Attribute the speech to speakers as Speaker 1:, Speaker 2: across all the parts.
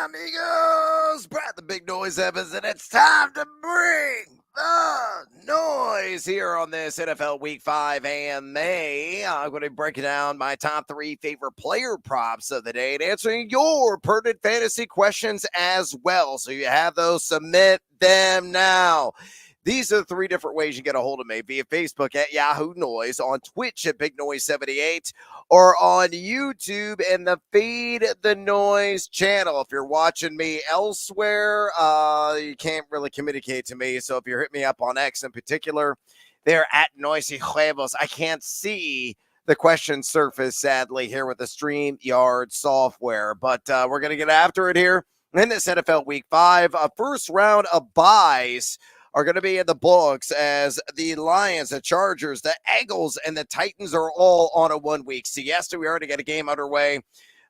Speaker 1: amigos? Brad the Big Noise Evans, and it's time to bring the noise here on this NFL Week 5 AMA. I'm going to be breaking down my top 3 favorite player props of the day and answering your pertinent fantasy questions as well. So you have those, submit them now. These are the 3 different ways you get a hold of me: via Facebook at Yahoo Noise, on Twitch at Big Noise 78, or on YouTube and the Feed the Noise channel. If you're watching me elsewhere, you can't really communicate to me. So if you're hitting me up on X in particular, they're at Noisy Huevos. I can't see the question surface, sadly, here with the StreamYard software. But we're going to get after it here in this NFL Week 5. First round of buys are going to be in the books as the Lions, the Chargers, the Eagles, and the Titans are all on a 1-week siesta. We already got a game underway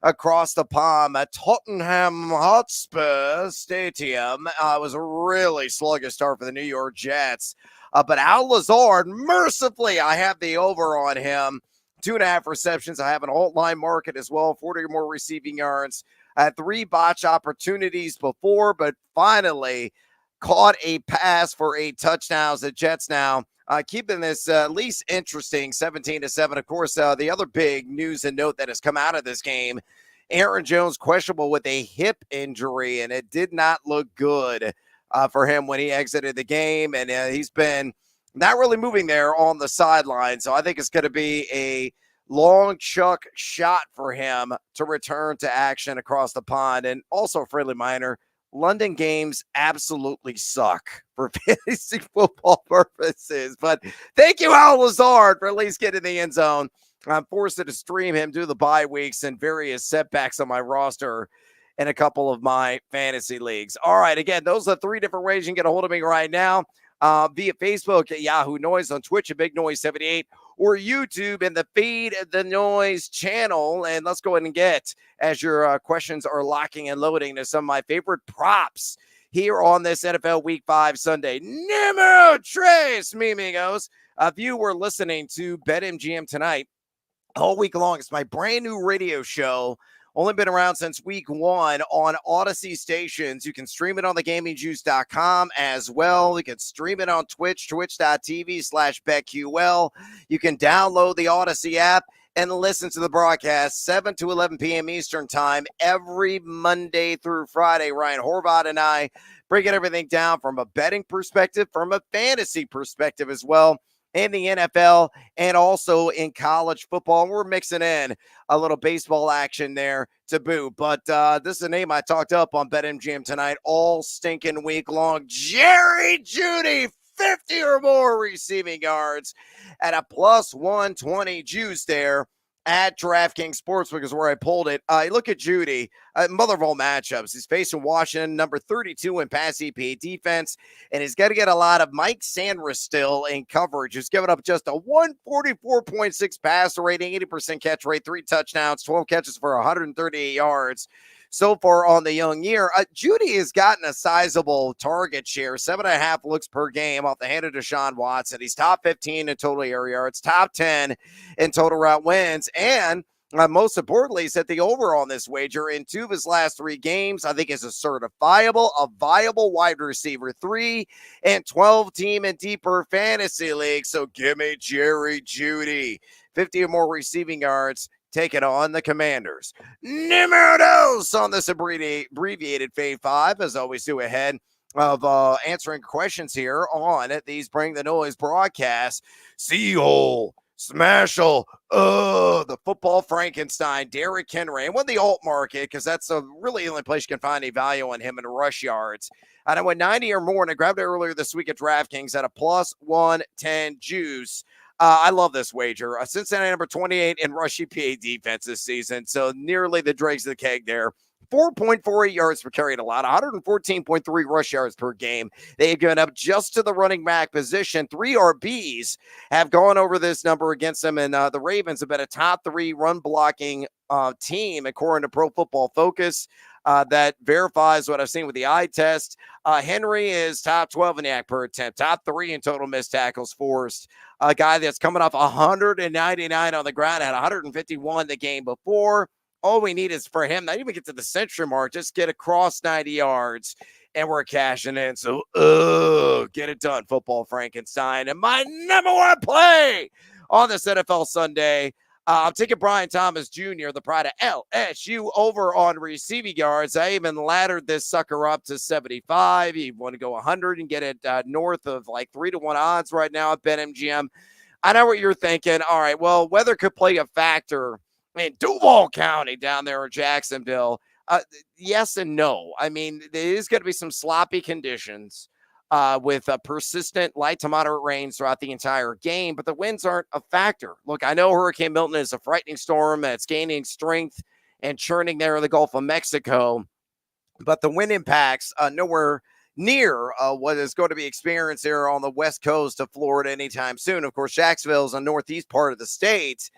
Speaker 1: across the pond at Tottenham Hotspur Stadium. It was a really sluggish start for the New York Jets. But Al Lazard, mercifully, I have the over on him. 2.5 receptions. I have an alt line market as well, 40 or more receiving yards. I had 3 botch opportunities before, but finally caught a pass for a touchdown. The Jets now keeping this at least interesting, 17-7. Of course, the other big news and note that has come out of this game: Aaron Jones questionable with a hip injury, and it did not look good for him when he exited the game. And he's been not really moving there on the sideline. So I think it's going to be a long chuck shot for him to return to action across the pond. And also, friendly minor, London games absolutely suck for fantasy football purposes. But thank you, Al Lazard, for at least getting in the end zone. I'm forced to stream him due to the bye weeks and various setbacks on my roster in a couple of my fantasy leagues. All right, again, those are 3 different ways you can get a hold of me right now. Via Facebook at Yahoo Noise, on Twitch at Big Noise 78, or YouTube and the Feed the Noise channel. And let's go ahead and get, as your questions are locking and loading, to some of my favorite props here on this NFL Week 5 Sunday. Numero tres, mi amigos. If you were listening to BetMGM tonight all week long, it's my brand new radio show. Only been around since week 1 on Odyssey stations. You can stream it on thegamingjuice.com as well. You can stream it on Twitch, twitch.tv/BetQL. You can download the Odyssey app and listen to the broadcast 7 to 11 p.m. Eastern time every Monday through Friday. Ryan Horvath and I breaking everything down from a betting perspective, from a fantasy perspective as well, in the NFL and also in college football. We're mixing in a little baseball action there to boot. But this is a name I talked up on BetMGM tonight all stinking week long. Jerry Jeudy, 50 or more receiving yards at a plus 120 juice there at DraftKings Sportsbook is where I pulled it. Look at Jeudy, mother of all matchups. He's facing Washington, number 32 in pass EPA defense, and he's got to get a lot of Mike Sanders still in coverage. He's given up just a 144.6 passer rating, 80% catch rate, 3 touchdowns, 12 catches for 138 yards. So far on the young year, Jeudy has gotten a sizable target share, 7.5 looks per game off the hand of Deshaun Watson. He's top 15 in total air yards, top 10 in total route wins, and most importantly, set the over on this wager in 2 of his last 3 games. I think is a certifiable, a viable wide receiver 3 and 12 team and deeper fantasy league. So give me Jerry Jeudy, 50 or more receiving yards. Take it on the Commanders. Numero dos on this abbreviated Fave 5, as always do ahead of answering questions here on these Bring the Noise broadcasts. Seal, Smashel, the football Frankenstein, Derrick Henry. And went the alt market because that's really the only place you can find any value on him in rush yards. And I went 90 or more, and I grabbed it earlier this week at DraftKings at a plus 110 juice. I love this wager. Cincinnati number 28 in rush EPA defense this season. So nearly the dregs of the keg there. 4.48 yards per carry a lot, 114.3 rush yards per game. They have given up just to the running back position. 3 RBs have gone over this number against them, and the Ravens have been a top 3 run blocking team, according to Pro Football Focus. That verifies what I've seen with the eye test. Henry is top 12 in YAC per attempt, top 3 in total missed tackles forced. A guy that's coming off 199 on the ground, had 151 the game before. All we need is for him not even get to the century mark, just get across 90 yards, and we're cashing in. So, get it done, Football Frankenstein. And my number one play on this NFL Sunday, I'm taking Brian Thomas Jr., the pride of LSU, over on receiving yards. I even laddered this sucker up to 75. You want to go 100 and get it north of like 3-1 odds right now at BetMGM. I know what you're thinking. All right, well, weather could play a factor in Duval County down there in Jacksonville. Yes and no. I mean, there is going to be some sloppy conditions with persistent light to moderate rains throughout the entire game, but the winds aren't a factor. Look, I know Hurricane Milton is a frightening storm that's gaining strength and churning there in the Gulf of Mexico, but the wind impacts nowhere near what is going to be experienced here on the west coast of Florida anytime soon. Of course, Jacksonville is the northeast part of the state.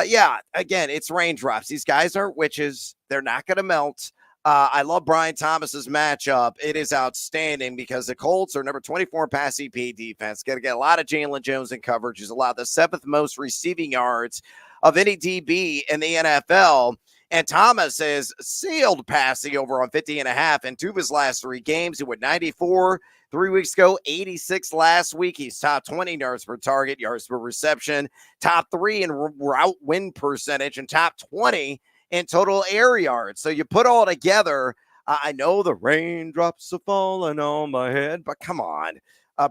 Speaker 1: Yeah, again, it's raindrops. These guys aren't witches. They're not going to melt. I love Brian Thomas's matchup. It is outstanding because the Colts are number 24 in pass EPA defense. Going to get a lot of Jalen Jones in coverage. He's allowed the 7th most receiving yards of any DB in the NFL. And Thomas has sealed passing over on 50.5 in 2 of his last 3 games. He went 94 3 weeks ago, 86 last week. He's top 20 yards per target, yards per reception, top 3 in route win percentage, and top 20 in total air yards. So you put all together, I know the raindrops are falling on my head, but come on.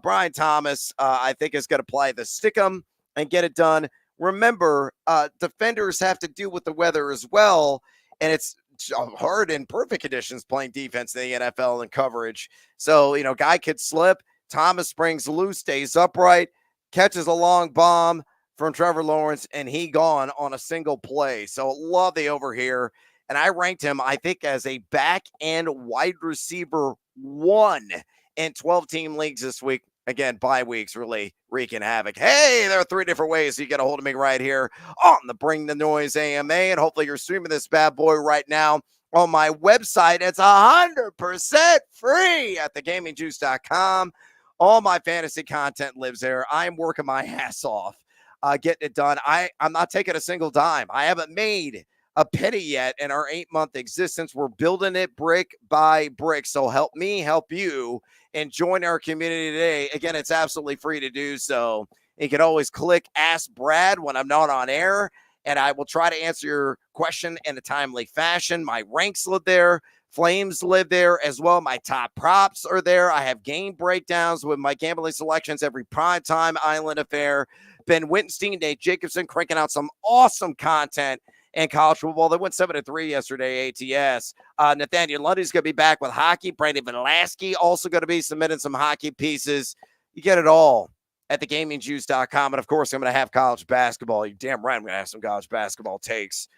Speaker 1: Brian Thomas, I think, is going to play the stick 'em and get it done. Remember, defenders have to deal with the weather as well, and it's hard in perfect conditions playing defense in the NFL and coverage. So, guy could slip. Thomas springs loose, stays upright, catches a long bomb from Trevor Lawrence, and he gone on a single play. So love the over here. And I ranked him, I think, as a back and wide receiver 1 in 12-team leagues this week. Again, bye weeks really wreaking havoc. Hey, there are 3 different ways you get a hold of me right here on the Bring the Noise AMA. And hopefully you're streaming this bad boy right now on my website. It's 100% free at thegamingjuice.com. All my fantasy content lives there. I'm working my ass off getting it done. I'm not taking a single dime. I haven't made a penny yet in our 8-month existence. We're building it brick by brick. So help me help you and join our community today. Again, it's absolutely free to do so. You can always click Ask Brad when I'm not on air, and I will try to answer your question in a timely fashion. My ranks live there. Flames live there as well. My top props are there. I have game breakdowns with my gambling selections every primetime island affair. Ben Wittenstein, Nate Jacobson cranking out some awesome content in college football. They went 7-3 yesterday, ATS. Nathaniel Lundy's going to be back with hockey. Brandon Velasky also going to be submitting some hockey pieces. You get it all at thegamingjuice.com. And, of course, I'm going to have college basketball. You're damn right I'm going to have some college basketball takes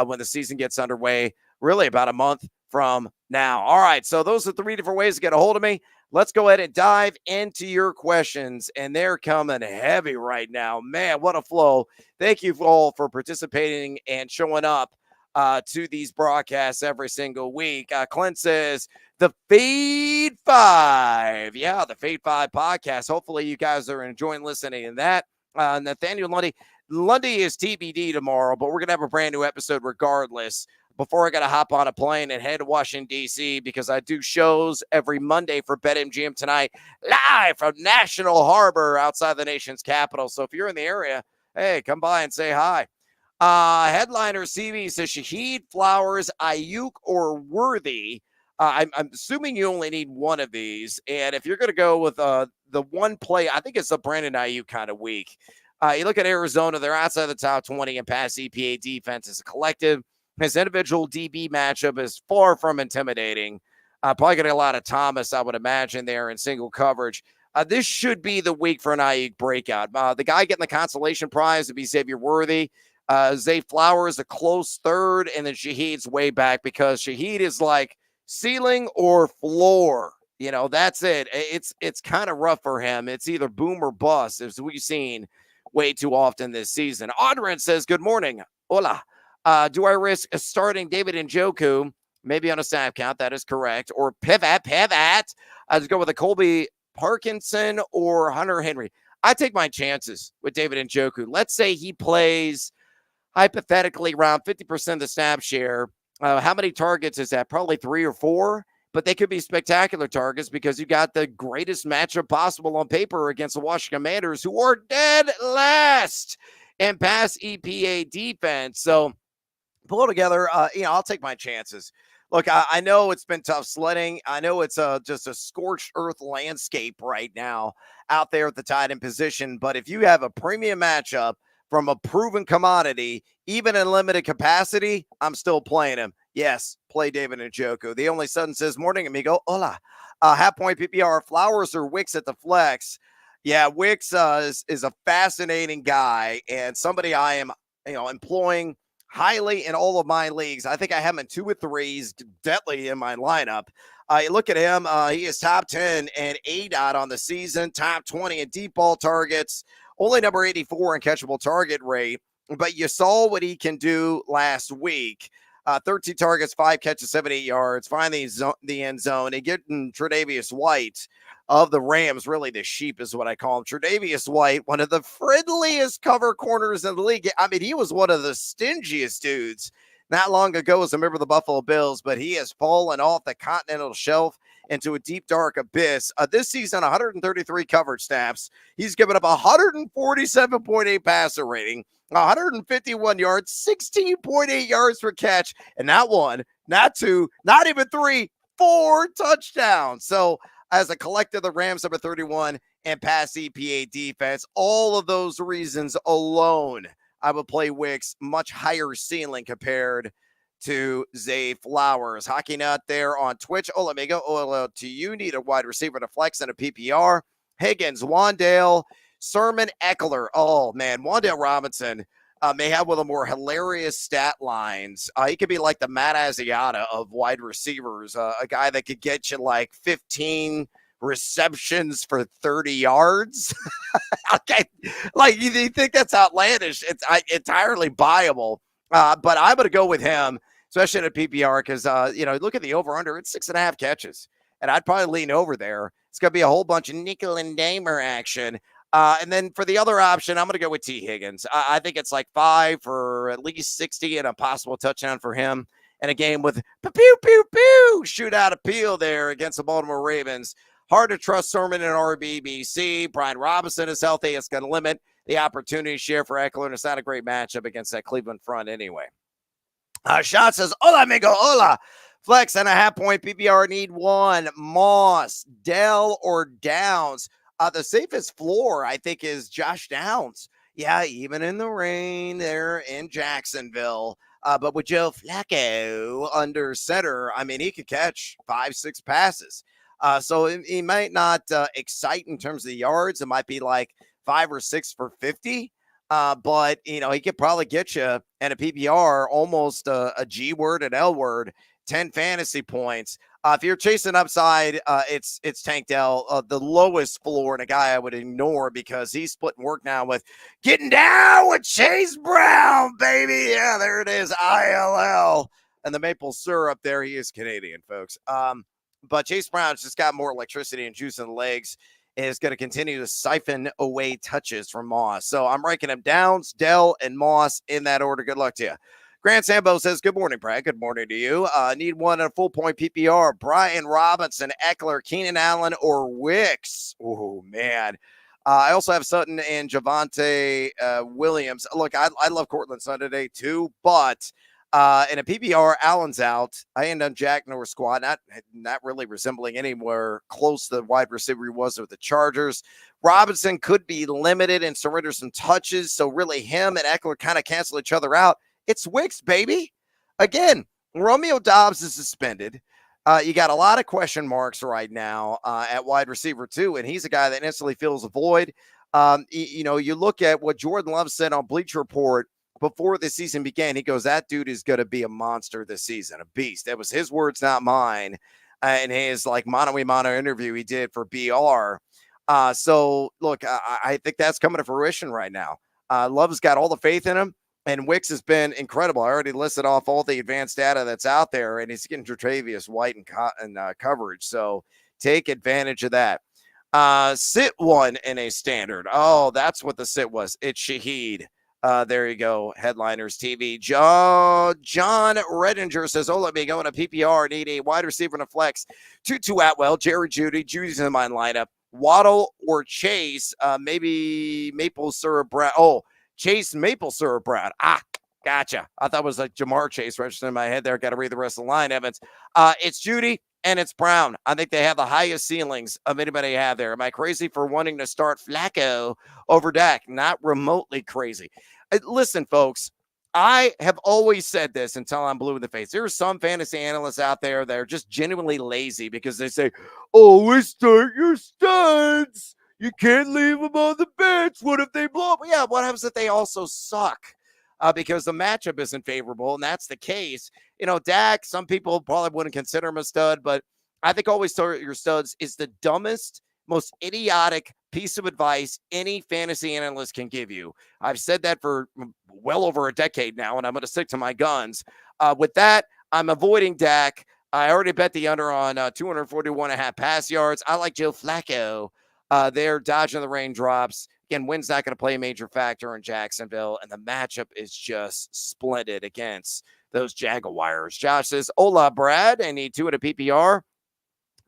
Speaker 1: when the season gets underway, really about a month from now. All right, so those are 3 different ways to get a hold of me. Let's go ahead and dive into your questions, and they're coming heavy right now. Man, what a flow. Thank you all for participating and showing up to these broadcasts every single week. Clint says, the Fade 5. Yeah, the Fade 5 podcast. Hopefully you guys are enjoying listening to that. Nathaniel Lundy is TBD tomorrow, but we're going to have a brand new episode regardless. Before I got to hop on a plane and head to Washington, D.C., because I do shows every Monday for BetMGM tonight, live from National Harbor outside the nation's capital. So if you're in the area, hey, come by and say hi. Headliner CV says Shaheed, Flowers, Ayuk, or Worthy. I'm assuming you only need one of these. And if you're going to go with the one play, I think it's the Brandon Ayuk kind of week. You look at Arizona, they're outside the top 20 in pass EPA defense as a collective. His individual DB matchup is far from intimidating. Probably getting a lot of Thomas, I would imagine, there in single coverage. This should be the week for an Ayuk breakout. The guy getting the consolation prize would be Xavier Worthy. Zay Flowers, a close third, and then Shaheed's way back because Shaheed is like ceiling or floor. That's it. It's kind of rough for him. It's either boom or bust, as we've seen way too often this season. Audrin says, good morning. Hola. Do I risk starting David Njoku, maybe on a snap count? That is correct. Or pivot. Let's go with a Colby Parkinson or Hunter Henry. I take my chances with David Njoku. Let's say he plays hypothetically around 50% of the snap share. How many targets is that? Probably 3 or 4, but they could be spectacular targets because you got the greatest matchup possible on paper against the Washington Commanders, who are dead last in pass EPA defense. So pull together. I'll take my chances. Look, I know it's been tough sledding. I know it's just a scorched earth landscape right now out there at the tight end position. But if you have a premium matchup from a proven commodity, even in limited capacity, I'm still playing him. Yes, play David Njoku. The only son says, morning, amigo. Hola. Half point PPR, Flowers or Wicks at the flex. Yeah, Wicks is a fascinating guy and somebody I am, employing highly in all of my leagues. I think I have him in 2 or 3. He's deadly in my lineup. You look at him, he is top 10 and ADOT on the season, top 20 in deep ball targets, only number 84 in catchable target rate. But you saw what he can do last week. 13 targets, 5 catches, 78 yards, find the end zone, and getting Tre'Davious White of the Rams, really the sheep is what I call him. Tre'Davious White, one of the friendliest cover corners in the league. I mean, he was one of the stingiest dudes not long ago as a member of the Buffalo Bills, but he has fallen off the continental shelf into a deep, dark abyss. This season, 133 coverage snaps. He's given up 147.8 passer rating, 151 yards, 16.8 yards per catch, and not 1, not 2, not even 3, 4 touchdowns. So as a collective, the Rams number 31 and pass EPA defense. All of those reasons alone, I would play Wicks much higher ceiling compared to Zay Flowers. Hockey Nut there on Twitch. Oh, let me go. Oh, to you need a wide receiver to flex in a PPR. Higgins, Wandale, Sermon, Eckler. Oh, man, Wandale Robinson may have one of the more hilarious stat lines. He could be like the Matt Asiata of wide receivers, a guy that could get you like 15 receptions for 30 yards. Okay, like you think that's outlandish? It's entirely buyable, but I'm going to go with him, especially in a PPR, because look at the over/under. It's 6.5 catches, and I'd probably lean over there. It's going to be a whole bunch of nickel and dimer action. And then for the other option, I'm going to go with T. Higgins. I think it's like 5 for at least 60 and a possible touchdown for him in a game with pew, pew, pew, shootout appeal there against the Baltimore Ravens. Hard to trust Sermon and RBBC. Brian Robinson is healthy. It's going to limit the opportunity share for Eckler, and it's not a great matchup against that Cleveland front anyway. Shot says, hola, amigo, hola. Flex and a half point PPR need 1. Moss, Dell, or Downs. The safest floor, I think, is Josh Downs. Yeah, even in the rain there in Jacksonville. But with Joe Flacco under center, I mean, he could catch 5-6 passes. So he might not excite in terms of the yards. It might be like 5 or 6 for 50. But, he could probably get you in a PPR almost a G word, an L word, 10 fantasy points. If you're chasing upside, it's Tank Dell, the lowest floor, and a guy I would ignore because he's splitting work now with getting down with Chase Brown, baby. Yeah, there it is, ILL. And the maple syrup there, he is Canadian, folks. But Chase Brown's just got more electricity and juice in the legs and is going to continue to siphon away touches from Moss. So I'm ranking him Downs, Dell, and Moss in that order. Good luck to you. Grant Sambo says, good morning, Brad. Good morning to you. Need one in a full point PPR. Brian Robinson, Eckler, Keenan Allen, or Wicks. Oh, man. I also have Sutton and Javonte Williams. Look, I love Cortland Sutton today too, but in a PPR, Allen's out. I end on Jack Norris squad, not really resembling anywhere close to the wide receiver he was with the Chargers. Robinson could be limited and surrender some touches, so really him and Eckler kind of cancel each other out. It's Wicks, baby. Again, Romeo Doubs is suspended. You got a lot of question marks right now at wide receiver too, and he's a guy that instantly fills a void. You look at what Jordan Love said on Bleacher Report before the season began. He goes, that dude is going to be a monster this season, a beast. That was his words, not mine. In his mano-a-mano interview he did for BR. So look, I think that's coming to fruition right now. Love's got all the faith in him. And Wicks has been incredible. I already listed off all the advanced data that's out there, and he's getting Tre'Davious White and coverage. So take advantage of that. Sit one in a standard. Oh, that's what the sit was. It's Shaheed. There you go. Headliners TV. John Redinger says, oh, let me go in a PPR. Need a wide receiver and a flex. Tutu Atwell, Jerry Judy. Judy's in my lineup. Waddle or Chase. Maybe Maple Syrup Brown. Oh, Chase Maple Syrup Brown. Gotcha. I thought it was like Jamar Chase registered in my head there. Got to read the rest of the line, Evans. It's Judy and it's Brown. I think they have the highest ceilings of anybody have there. Am I crazy for wanting to start Flacco over Dak? Not remotely crazy. Listen, folks, I have always said this until I'm blue in the face. There are some fantasy analysts out there that are just genuinely lazy because they say, always start your studs. You can't leave them on the bench. What if they blow up? Yeah, what happens if they also suck? Because the matchup isn't favorable, and that's the case. Dak, some people probably wouldn't consider him a stud, but I think always start your studs is the dumbest, most idiotic piece of advice any fantasy analyst can give you. I've said that for well over a decade now, and I'm going to stick to my guns. With that, I'm avoiding Dak. I already bet the under on 241.5 pass yards. I like Joe Flacco. They're dodging the raindrops. Again, wind's not going to play a major factor in Jacksonville, and the matchup is just splendid against those Jaguars. Josh says, hola, Brad. I need 2 at a PPR.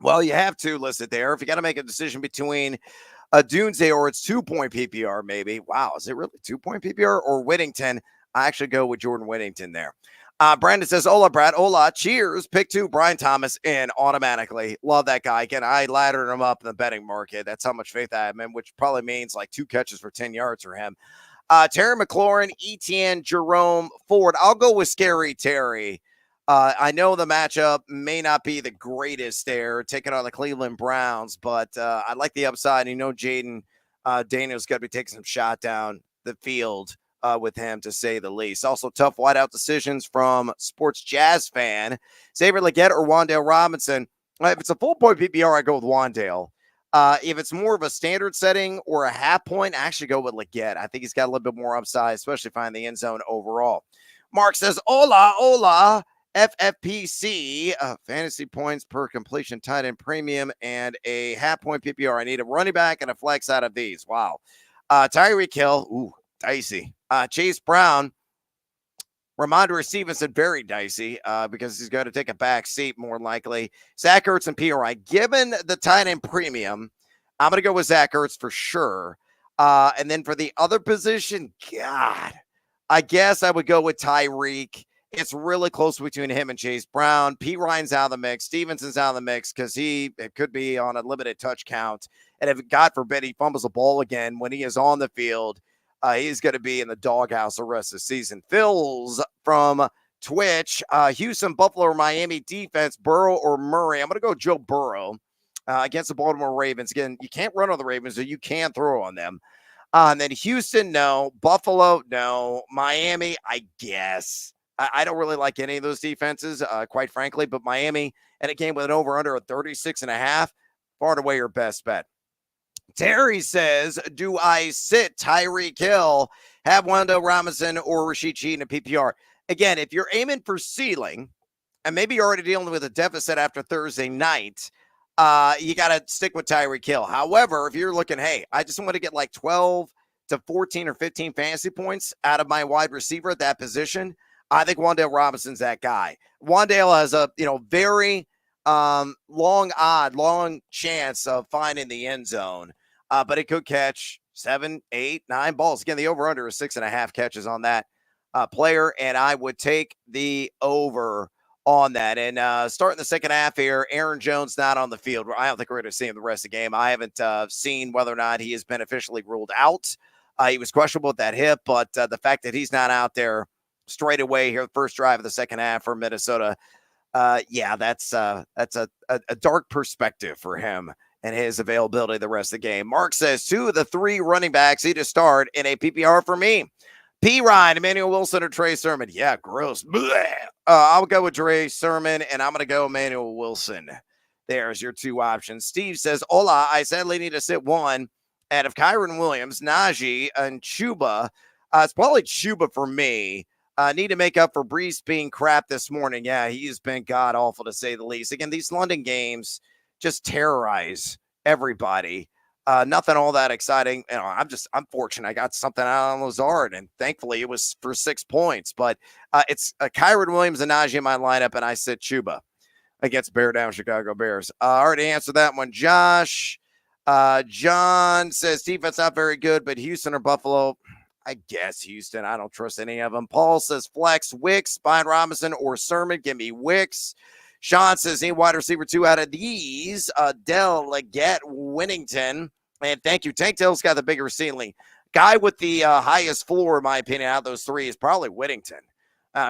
Speaker 1: Well, you have to list there. If you got to make a decision between a Doomsday or it's 2-point PPR, maybe. Wow, is it really 2-point PPR or Whittington? I actually go with Jordan Whittington there. Brandon says, hola, Brad. Hola. Cheers. Pick 2, Brian Thomas in automatically. Love that guy. Again, I laddered him up in the betting market. That's how much faith I have in him, which probably means like 2 catches for 10 yards for him. Terry McLaurin, Etienne, Jerome, Ford. I'll go with Scary Terry. I know the matchup may not be the greatest there, taking on the Cleveland Browns, but I like the upside. Jaden Daniels got to be taking some shot down the field with him, to say the least. Also, tough wideout decisions from Sports Jazz fan. Xavier Legette or Wan'Dale Robinson. If it's a full-point PPR, I go with Wan'Dale. If it's more of a standard setting or a half point, I actually go with Legette. I think he's got a little bit more upside, especially finding the end zone overall. Mark says, hola. FFPC, fantasy points per completion tight end premium, and a half-point PPR. I need a running back and a flex out of these. Wow. Tyreek Hill, dicey. Chase Brown, Ramondre Stevenson, very dicey because he's going to take a back seat more likely. Zach Ertz and PRI. Given the tight end premium, I'm going to go with Zach Ertz for sure. And then for the other position, God, I guess I would go with Tyreek. It's really close between him and Chase Brown. P. Ryan's out of the mix. Stevenson's out of the mix because it could be on a limited touch count. And if, God forbid, he fumbles the ball again when he is on the field, he's going to be in the doghouse the rest of the season. Phil's from Twitch. Houston, Buffalo, or Miami defense, Burrow or Murray. I'm going to go Joe Burrow against the Baltimore Ravens. Again, you can't run on the Ravens, so you can throw on them. And then Houston, no. Buffalo, no. Miami, I guess. I don't really like any of those defenses, quite frankly, but Miami and a game with an over-under of 36.5, far and away your best bet. Terry says, do I sit Tyreek Hill, have Wan'Dale Robinson or Rashid Shaheed in a PPR? Again, if you're aiming for ceiling, and maybe you're already dealing with a deficit after Thursday night, you got to stick with Tyreek Hill. However, if you're looking, hey, I just want to get like 12 to 14 or 15 fantasy points out of my wide receiver at that position, I think Wan'Dale Robinson's that guy. Wan'Dale has a very long chance of finding the end zone, but it could catch 7, 8, 9 balls. Again, the over-under is 6.5 catches on that player, and I would take the over on that. And starting the second half here, Aaron Jones not on the field. I don't think we're going to see him the rest of the game. I haven't seen whether or not he has been officially ruled out. He was questionable with that hip, but the fact that he's not out there straight away here, the first drive of the second half for Minnesota, that's a dark perspective for him and his availability the rest of the game. Mark says 2 of the 3 running backs need to start in a PPR for me. P. Ryan, Emmanuel Wilson, or Trey Sermon. Yeah, gross. I'll go with Trey Sermon, and I'm going to go Emmanuel Wilson. There's your 2 options. Steve says, hola, I sadly need to sit 1 out of Kyron Williams, Najee, and Chuba. It's probably Chuba for me. Need to make up for Brees being crap this morning. Yeah, he's been god-awful, to say the least. Again, these London games just terrorize everybody. Nothing all that exciting. I'm fortunate. I got something out on Lazard, and thankfully it was for 6 points. But it's Kyron Williams and Najee in my lineup, and I said Chuba against Bear Down Chicago Bears. I already answered that one. Josh, John says defense not very good, but Houston or Buffalo. I guess Houston. I don't trust any of them. Paul says flex, Wicks, Brian Robinson, or Sermon. Give me Wicks. Sean says need wide receiver 2 out of these. Dell, Leggett, Winnington. And thank you. Tank Dell's got the bigger ceiling. Guy with the highest floor, in my opinion, out of those 3 is probably Whittington.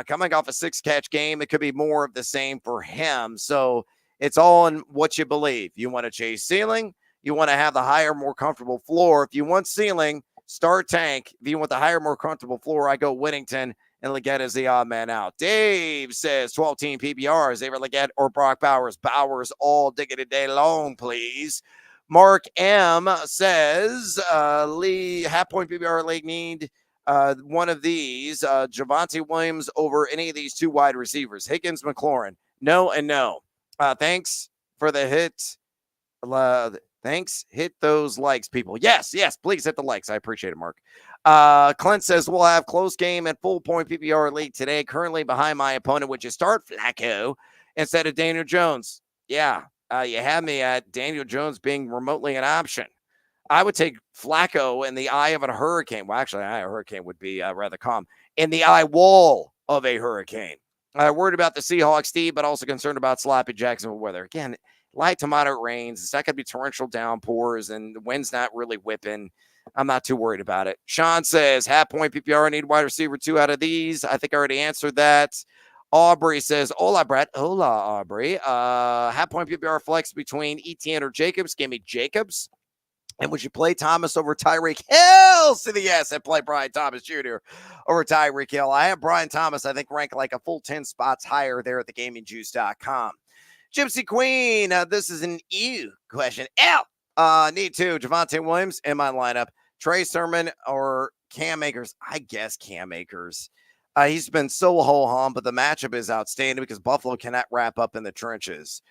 Speaker 1: Coming off a 6-catch game, it could be more of the same for him. So it's all in what you believe. You want to chase ceiling. You want to have the higher, more comfortable floor. If you want ceiling, start Tank. If you want the higher, more comfortable floor, I go Whittington, and Leggett is the odd man out. Dave says 12-team PPR, Xavier Leggett or Brock Bowers. Bowers all day long, please. Mark M says Lee, half-point PPR league need one of these. Javonte Williams over any of these 2 wide receivers. Higgins, McLaurin. No and no. Thanks for the hit. Thanks. Hit those likes, people. Yes, please hit the likes. I appreciate it, Mark. Clint says we'll have close game and full point PPR league today. Currently behind my opponent, which is start Flacco instead of Daniel Jones. Yeah, you have me at Daniel Jones being remotely an option. I would take Flacco in the eye of a hurricane. Well, actually, a hurricane would be rather calm. In the eye wall of a hurricane. Worried about the Seahawks, Steve, but also concerned about sloppy Jacksonville weather. Again, light to moderate rains. It's not going to be torrential downpours, and the wind's not really whipping. I'm not too worried about it. Sean says, half-point PPR, I need wide receiver 2 out of these. I think I already answered that. Aubrey says, hola, Brett. Hola, Aubrey. Half-point PPR flex between Etienne or Jacobs. Give me Jacobs. And would you play Thomas over Tyreek Hill? To the yes, and play Brian Thomas Jr. over Tyreek Hill. I have Brian Thomas, I think, ranked like a full 10 spots higher there at thegamingjuice.com. Gypsy Queen, this is an EU question. Need 2. Javonte Williams in my lineup. Trey Sermon or Cam Akers? I guess Cam Akers. He's been so ho-hum, but the matchup is outstanding because Buffalo cannot wrap up in the trenches.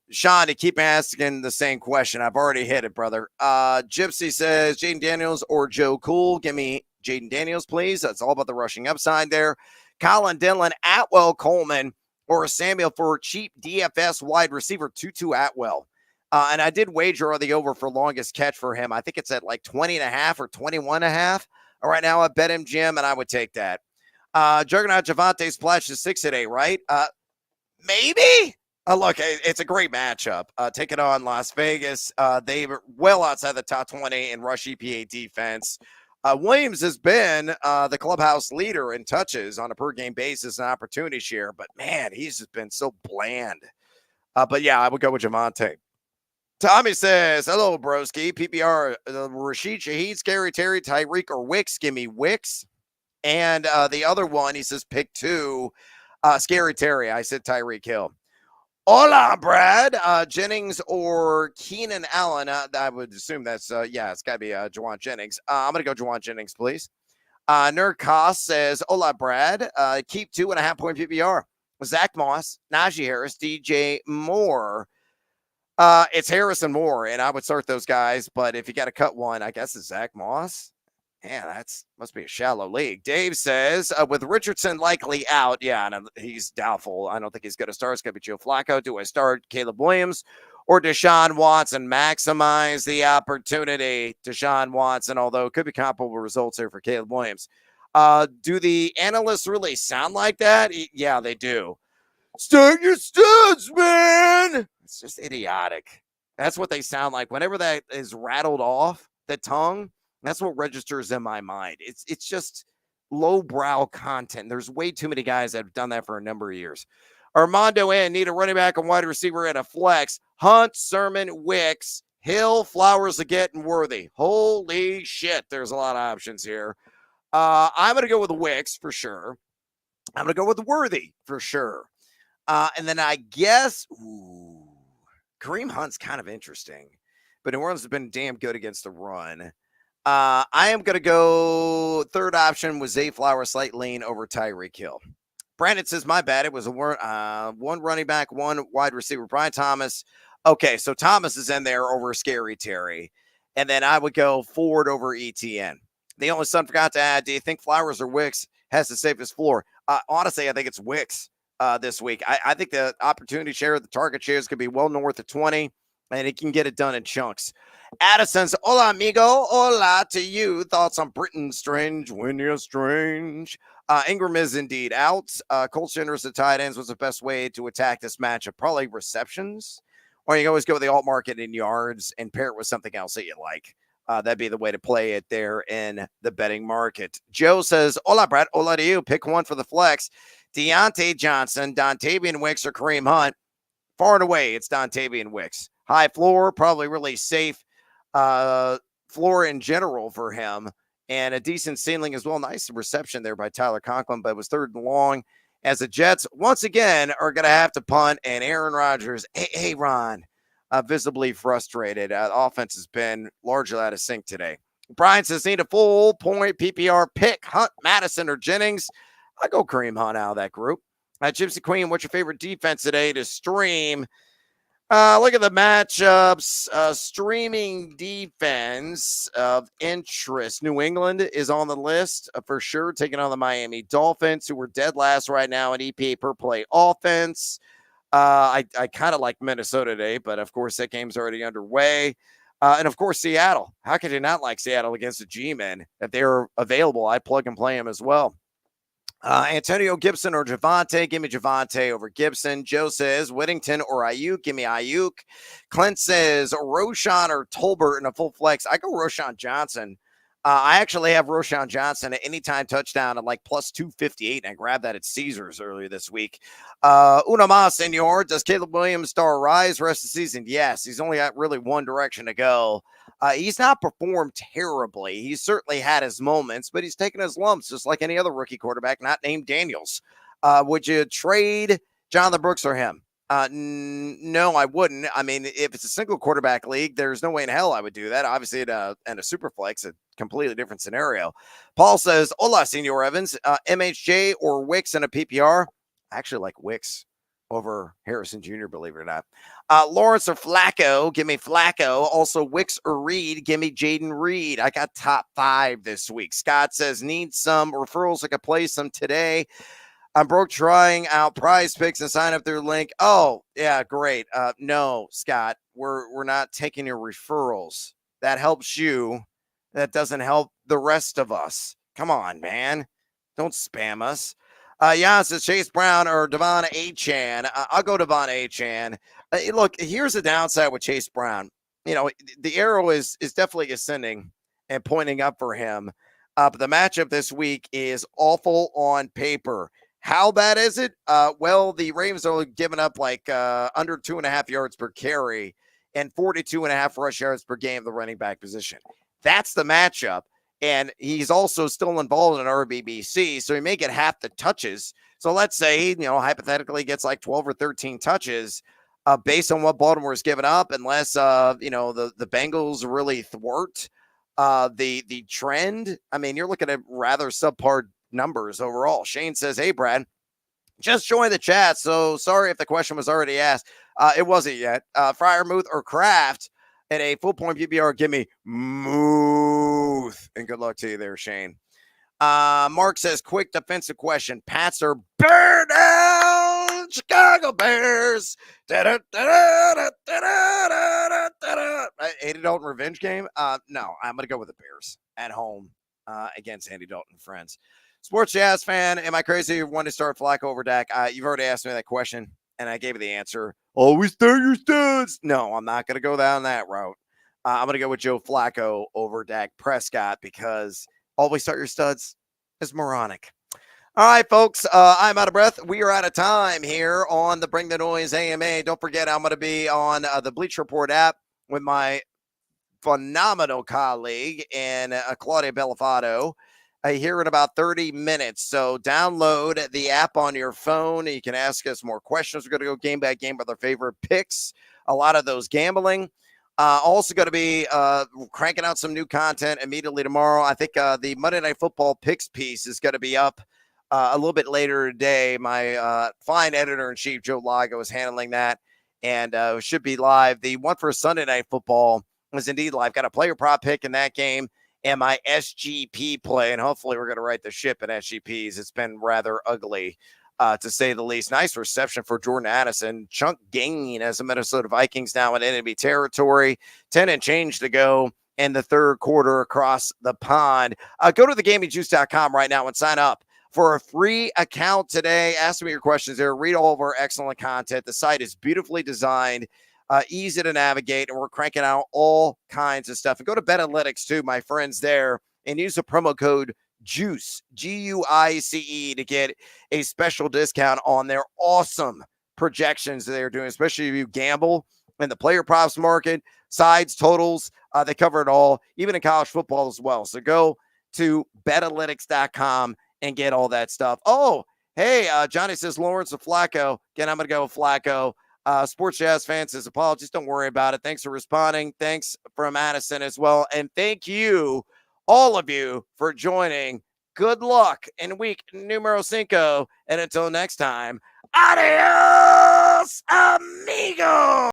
Speaker 1: Sean, to keep asking the same question. I've already hit it, brother. Gypsy says Jaden Daniels or Joe Cool. Give me Jaden Daniels, please. That's all about the rushing upside there. Colin Dillon, Atwell Coleman, or Samuel for cheap DFS wide receiver Tutu Atwell. And I did wager on the over for longest catch for him. I think it's at like 20.5 or 21.5. Right now, I bet him, Jim, and I would take that. Juggernaut Javante Splash is 6 today, right? Maybe. Look, it's a great matchup. Taking on Las Vegas. They were well outside the top 20 in rush EPA defense. Williams has been the clubhouse leader in touches on a per-game basis and opportunity share, but, man, he's just been so bland. But, yeah, I would go with Javante. Tommy says, hello, broski. PPR, Rashid Shaheed, Scary Terry, Tyreek, or Wicks. Give me Wicks. And the other one, he says, pick 2. Scary Terry. I said Tyreek Hill. Hola, Brad. Jennings or Keenan Allen. I would assume that's, it's got to be Juwan Jennings. I'm going to go Juwan Jennings, please. Nerd Cost says, hola, Brad. Keep 2.5-point PPR. Zach Moss, Najee Harris, DJ Moore. It's Harrison Moore, and I would start those guys, but if you got to cut one, I guess it's Zach Moss. Yeah, that's must be a shallow league. Dave says, with Richardson likely out, and he's doubtful. I don't think he's going to start. It's going to be Joe Flacco. Do I start Caleb Williams or Deshaun Watson? Maximize the opportunity. Deshaun Watson, although it could be comparable results here for Caleb Williams. Do the analysts really sound like that? Yeah, they do. Start your studs, man. It's just idiotic. That's what they sound like. Whenever that is rattled off the tongue, that's what registers in my mind. It's just lowbrow content. There's way too many guys that have done that for a number of years. Armando N. need a running back and wide receiver at a flex. Hunt, Sermon, Wicks, Hill, Flowers, Leggett, and Worthy. Holy shit, there's a lot of options here. I'm going to go with Wicks for sure. I'm going to go with Worthy for sure. And then I guess, Kareem Hunt's kind of interesting. But New Orleans has been damn good against the run. I am going to go third option with Zay Flowers, slight lean over Tyreek Hill. Brandon says, my bad. It was one running back, one wide receiver. Brian Thomas. Okay, so Thomas is in there over Scary Terry. And then I would go Ford over ETN. The only son forgot to add, do you think Flowers or Wicks has the safest floor? Honestly, I think it's Wicks this week. I think the opportunity share, the target shares could be well north of 20, and it can get it done in chunks. Addison's hola amigo, hola to you. Thoughts on Britain Strange when you're strange? Ingram is indeed out. Cole Sanders at tight ends was the best way to attack this matchup. Probably receptions, or you can always go with the alt market in yards and pair it with something else that you like. That'd be the way to play it there in the betting market. Joe says, hola, Brett. Hola to you. Pick one for the flex. Deontay Johnson, Dontavian Wicks, or Kareem Hunt. Far and away, it's Dontavian Wicks. High floor, probably really safe floor in general for him, and a decent ceiling as well. Nice reception there by Tyler Conklin, but it was third and long as the Jets once again are going to have to punt, and Aaron Rodgers, hey Ron, visibly frustrated. Offense has been largely out of sync today. Brian says, need a full point PPR pick, Hunt, Madison, or Jennings. I go Kareem Hunt out of that group. Gypsy Queen, what's your favorite defense today to stream? Look at the matchups. Streaming defense of interest. New England is on the list for sure, taking on the Miami Dolphins, who were dead last right now in EPA per play offense. I kind of like Minnesota today, but of course that game's already underway. And of course, Seattle. How could you not like Seattle against the G-Men? If they're available, I'd plug and play them as well. Antonio Gibson or Javonte. Give me Javonte over Gibson. Joe says Whittington or Ayuk. Give me Ayuk. Clint says Roschon or Tolbert in a full flex. I go Roschon Johnson. I actually have Roschon Johnson at anytime touchdown at like plus 258, and I grabbed that at Caesars earlier this week. Una más, senor. Does Caleb Williams star rise rest of the season? Yes. He's only got really one direction to go. He's not performed terribly. He's certainly had his moments, but he's taken his lumps just like any other rookie quarterback not named Daniels. Would you trade Jonathan Brooks or him? No, I wouldn't. I mean, if it's a single quarterback league, there's no way in hell I would do that. Obviously, in a super flex, a completely different scenario. Paul says, hola, Senor Evans. MHJ or Wicks in a PPR? I actually like Wicks over Harrison Jr., believe it or not. Lawrence or Flacco? Give me Flacco. Also, Wicks or Reed? Give me Jaden Reed. I got top 5 this week. Scott says, need some referrals. I could play some today. I'm broke trying out Prize Picks and sign up their link. Oh, yeah, great. No, Scott, we're not taking your referrals. That helps you. That doesn't help the rest of us. Come on, man. Don't spam us. Jan says Chase Brown or Devon Achane. I'll go Devon Achane. Look, here's the downside with Chase Brown. You know, the arrow is definitely ascending and pointing up for him. But the matchup this week is awful on paper. How bad is it? Well, the Ravens are giving up like under 2.5 yards per carry and 42.5 rush yards per game of the running back position. That's the matchup. And he's also still involved in RBBC, so he may get half the touches. So let's say, you know, hypothetically gets like 12 or 13 touches based on what Baltimore's given up, unless, you know, the Bengals really thwart the trend. I mean, you're looking at rather subpar numbers overall. Shane says, hey, Brad, just join the chat. So sorry if the question was already asked. It wasn't yet. Fryermuth or Kraft at a full point PPR. Give me Muth. And good luck to you there, Shane. Mark says, quick defensive question. Pats are burn down Chicago Bears. Andy Dalton revenge game? No, I'm going to go with the Bears at home against Andy Dalton and friends. Sports Jazz fan, am I crazy or want to start Flacco over Dak? You've already asked me that question, and I gave you the answer. Always start your studs. No, I'm not going to go down that route. I'm going to go with Joe Flacco over Dak Prescott because always start your studs is moronic. All right, folks, I'm out of breath. We are out of time here on the Bring the Noise AMA. Don't forget, I'm going to be on the Bleach Report app with my phenomenal colleague and Claudia Bellafato here in about 30 minutes. So download the app on your phone. You can ask us more questions. We're going to go game by game with our favorite picks, a lot of those gambling. Also going to be cranking out some new content immediately tomorrow. I think the Monday Night Football picks piece is going to be up a little bit later today. My fine editor-in-chief, Joe Lago, is handling that and should be live. The one for Sunday Night Football was indeed live. Got a player prop pick in that game and my SGP play, and hopefully we're going to right the ship in SGPs. It's been rather ugly, to say the least. Nice reception for Jordan Addison. Chunk gain as the Minnesota Vikings now in enemy territory. 10 and change to go in the third quarter across the pond. Go to thegamingjuice.com right now and sign up for a free account today. Ask me your questions there. Read all of our excellent content. The site is beautifully designed, easy to navigate, and we're cranking out all kinds of stuff. And go to BetAnalytics too, my friends there, and use the promo code JUICE, GUICE, to get a special discount on their awesome projections that they're doing, especially if you gamble in the player props market, sides, totals. They cover it all, even in college football as well. So go to betalytics.com and get all that stuff. Oh, hey, Johnny says Lawrence of Flacco. Again, I'm going to go with Flacco. Sports Jazz fan says apologies. Don't worry about it. Thanks for responding. Thanks from Addison as well. And thank you, all of you, for joining. Good luck in week numero 5. And until next time, adios, amigo.